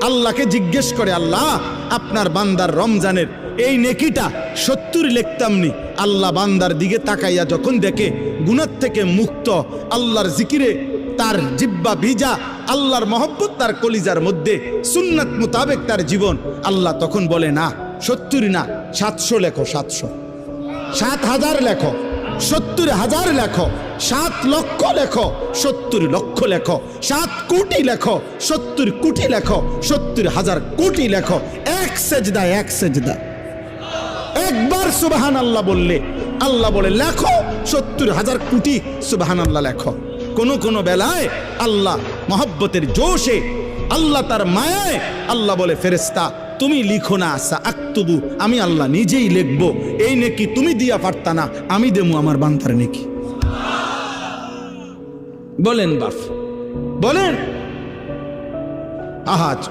আল্লাহকে জিজ্ঞেস করে, আল্লাহ আপনার বান্দার রমজানের এই নেকিটা 70 লিখতাম নি। আল্লাহ বান্দার দিকে তাকাইয়া যখন দেখে গুনাহ থেকে মুক্ত, আল্লাহর জিকিরে তার জিব্বা ভিজা, আল্লাহর মহব্বত তার কলিজার মধ্যে, সুন্নাত মোতাবেক তার জীবন, আল্লাহ তখন বলে না 70 না 700 লেখো, 700, 7,000 লেখো, 70,000 লেখো, 7 লক্ষ লেখো, 70 লক্ষ লেখো, 7 কোটি লেখো, 70 কোটি লেখো, 70,000 কোটি লেখো। এক সেজদা, এক সেজদা, একবার সুবহানাল্লাহ বললে আল্লাহ বলে লেখো 70,000 কোটি সুবহানাল্লাহ লেখো। কোন বেলায় আল্লাহ মহব্বতের জোশে, আল্লাহ তার মায়ায় আল্লাহ বলে, ফেরেশতা তুমি লিখো না, আক্তুবু, আমি আল্লাহ নিজেই লিখবো। এই নেকি তুমি দিয়া পারতা না, আমি দেবো আমার বান্দার নেকি। বলেন বাপ, বলেন। আহাজ